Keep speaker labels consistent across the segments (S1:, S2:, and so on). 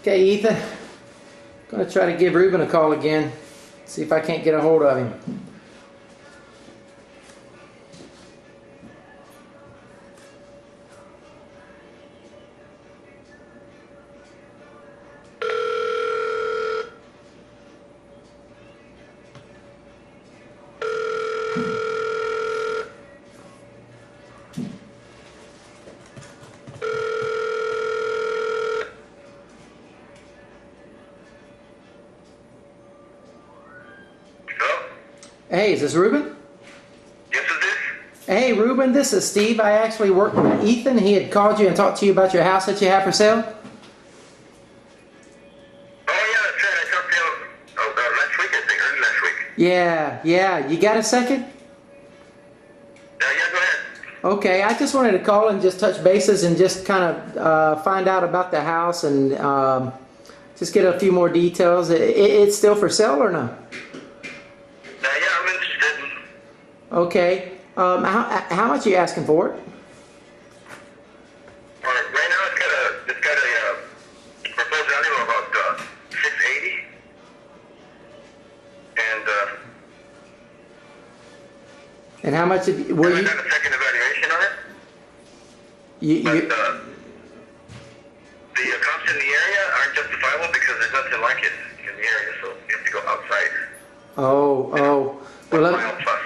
S1: Okay, Ethan. I'm going to try to give Ruben a call again. See if I can't get a hold of him. Hey, is this Ruben?
S2: Yes, it is.
S1: Hey, Ruben, this is Steve. I actually work with Ethan. He had called you and talked to you about your house that you have for sale.
S2: Oh, yeah, that's right. I talked to you last week, I think, early last week.
S1: Yeah. You got a second?
S2: Yeah, go ahead.
S1: Okay, I just wanted to call and just touch bases and just kind of find out about the house and just get a few more details. It's still for sale or no?
S2: Yeah, I'm interested.
S1: Okay. How much are you asking for it?
S2: Right now, it's got a proposed value of about $680,
S1: And how much
S2: and
S1: were
S2: we've
S1: you?
S2: done a second evaluation on it.
S1: You
S2: The comps in the area aren't justifiable because there's nothing like it in the area, so you have to go outside.
S1: oh. Well,
S2: 1 mile plus.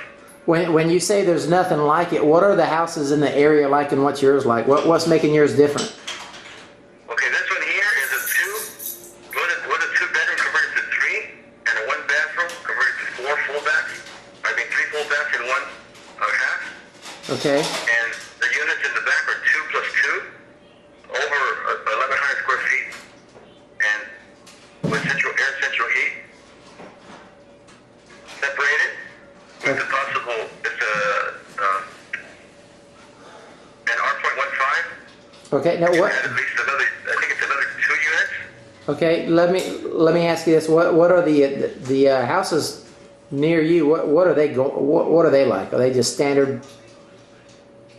S1: when you say there's nothing like it, what are the houses in the area like and what's yours like? What's making yours different?
S2: Okay, this one here is a two-bedroom converted to 3, and a 1-bathroom converted to 4 full baths. I mean, 3 full baths and 1 half.
S1: Okay.
S2: And the units in the back are 2 plus 2, over 1,100 square feet, and with central heat, separated. With the possible, it's an R.15.
S1: Okay. Now what?
S2: At least another, I think it's another 2 units.
S1: Okay. Let me ask you this: what are the houses near you? What are they what are they like? Are they just standard?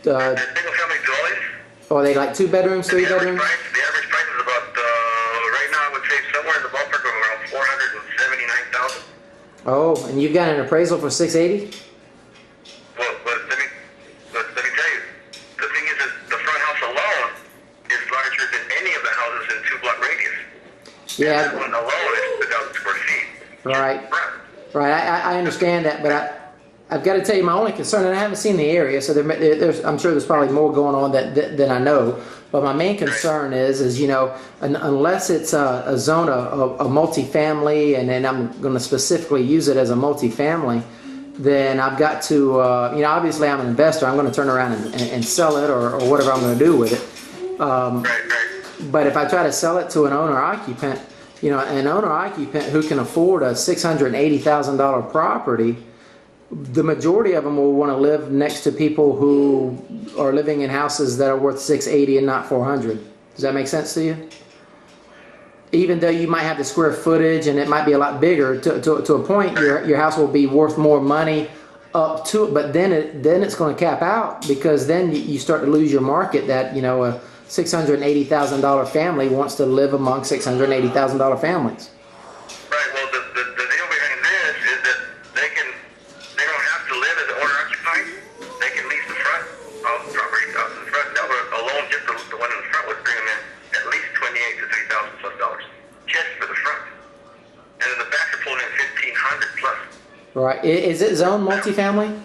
S2: They're single-family dwellings.
S1: Are they like 2 bedrooms, 3 bedrooms?
S2: The average price is about, right now I would say somewhere in the ballpark of around $479,000.
S1: Oh, and you've got an appraisal for 680?
S2: Well, but let me tell you, the thing is that the front house alone is larger than any of the houses in 2-block radius.
S1: Yeah.
S2: And that one alone is 2,000 square feet.
S1: Right.
S2: Front.
S1: Right. I understand that, but I've got to tell you my only concern, and I haven't seen the area, so I'm sure there's probably more going on than I know. But my main concern is unless it's a zone of a multifamily, and then I'm going to specifically use it as a multifamily, then I've got to, obviously I'm an investor. I'm going to turn around and sell it or whatever I'm going to do with it.
S2: Right.
S1: But if I try to sell it to an owner-occupant, an owner-occupant who can afford a $680,000 property, the majority of them will want to live next to people who are living in houses that are worth $680 and not $400. Does that make sense to you? Even though you might have the square footage and it might be a lot bigger, to a point, your house will be worth more money up to it. But then it's going to cap out, because then you start to lose your market. That a $680,000 family wants to live among $680,000 families.
S2: Right. Well, the deal behind this is that they don't have to live as an owner-occupied. They can lease the front of the property out to the front. That would alone, just the one in the front, would bring them in at least $28,000 to $3,000 plus just for the front. And then the back are pulling in $1,500 plus.
S1: Right. Is it zoned multifamily?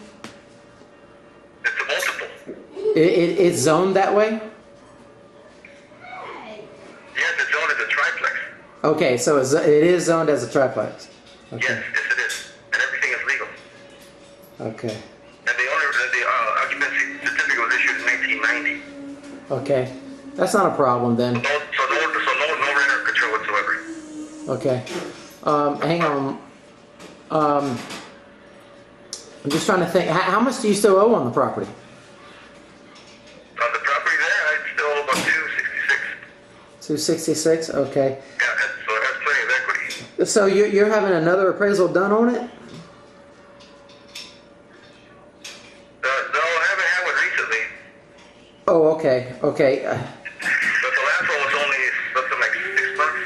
S2: It's a multiple.
S1: It's zoned that way?
S2: Yes, it's zoned as a triplex.
S1: Okay, so it is zoned as a triplex. Okay.
S2: Yes, it is, and everything is legal.
S1: Okay.
S2: And the occupancy certificate was issued in 1990.
S1: Okay, that's not a problem then.
S2: So no renter control whatsoever.
S1: Okay. Hang on. I'm just trying to think. How much do you still owe on the property?
S2: On the property there, I still owe about $266.
S1: $266. Okay.
S2: Yeah, so it has plenty of equity.
S1: So you're having another appraisal done on it?
S2: No, I haven't had one recently.
S1: Oh, okay. Okay.
S2: But the last one was only something like 6 months.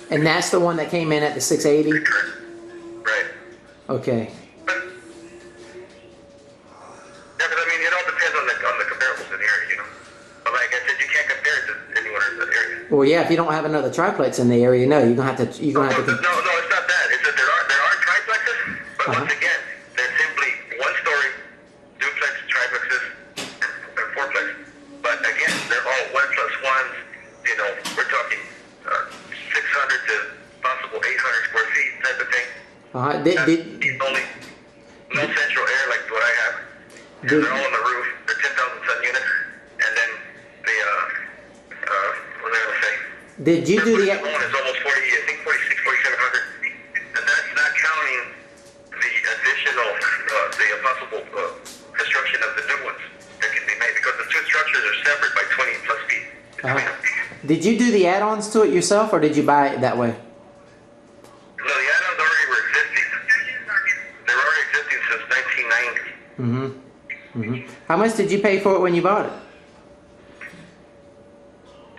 S1: And that's the one that came in at the 680?
S2: Right.
S1: Okay.
S2: But, yeah, but I mean, it all depends on the comparables in the area, you know. But like I said, you can't compare it to anyone in the area.
S1: Well, yeah, if you don't have another triplex in the area, no, you're gonna have to.
S2: No, it's not that. It's that there are triplexes, but once again, they're simply one-story duplex triplexes and fourplex. But again, they're all 1+1s. You know, we're talking 600 to possible 800 square feet type of thing. Only no central air like what I have. And they're all on the roof. They're 10,000 ton units, and then the what was I gonna say?
S1: Did you do the?
S2: One is almost 40. I think 46, 4,700, and that's not counting the additional, the possible construction of the new ones that can be made, because the two structures are separate by 20 plus feet.
S1: Did you do the add-ons to it yourself, or did you buy it that way?
S2: No, the add-ons already were existing. They were already existing since 1990.
S1: How much did you pay for it when you bought it?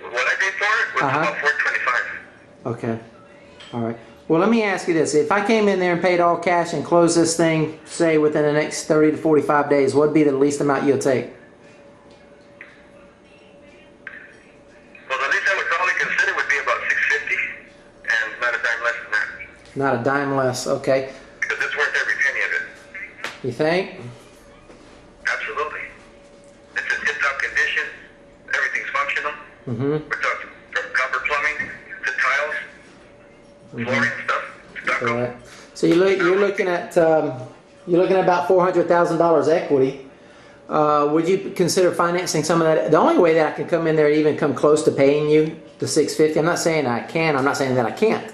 S2: What I paid for it was about $425.
S1: Okay. All right. Well, let me ask you this. If I came in there and paid all cash and closed this thing, say, within the next 30 to 45 days, what would be the least amount you'll take?
S2: Well, the least I would probably consider would be about $650, and not a dime less than that.
S1: Not a dime less. Okay.
S2: Because it's worth every penny of it.
S1: You think?
S2: Absolutely. It's in tip-top condition. Everything's functional. We're talking from copper plumbing to tiles, flooring and stuff, stucco.
S1: Right. So you're looking at about $400,000 equity. Would you consider financing some of that? The only way that I can come in there and even come close to paying you the $650, I'm not saying I can. I'm not saying that I can't.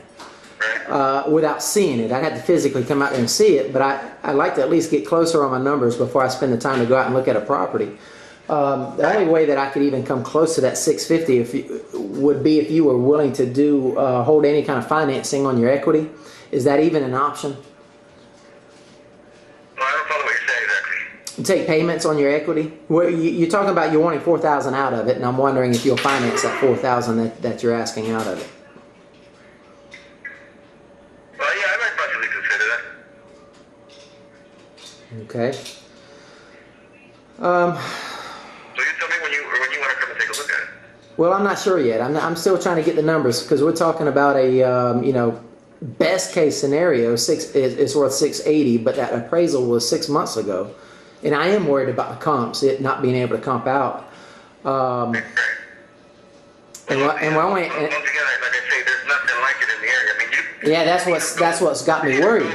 S1: Without seeing it, I'd have to physically come out there and see it. But I'd like to at least get closer on my numbers before I spend the time to go out and look at a property. The only way that I could even come close to that $650 would be if you were willing to hold any kind of financing on your equity. Is that even an option?
S2: Well, I don't follow what you're saying exactly.
S1: Take payments on your equity. Well, you're talking about you're wanting $4,000 out of it, and I'm wondering if you'll finance that $4,000 that you're asking out of it.
S2: Well, yeah, I might possibly consider that.
S1: Okay.
S2: So you tell me when you want to come and take a look at it.
S1: Well, I'm not sure yet. I'm still trying to get the numbers, because we're talking about a best case scenario is worth 680, but that appraisal was 6 months ago, and I am worried about the comps, it not being able to comp out.
S2: Once again, like I say, there's nothing like it in the area. I mean,
S1: yeah, that's what's got me worried.
S2: As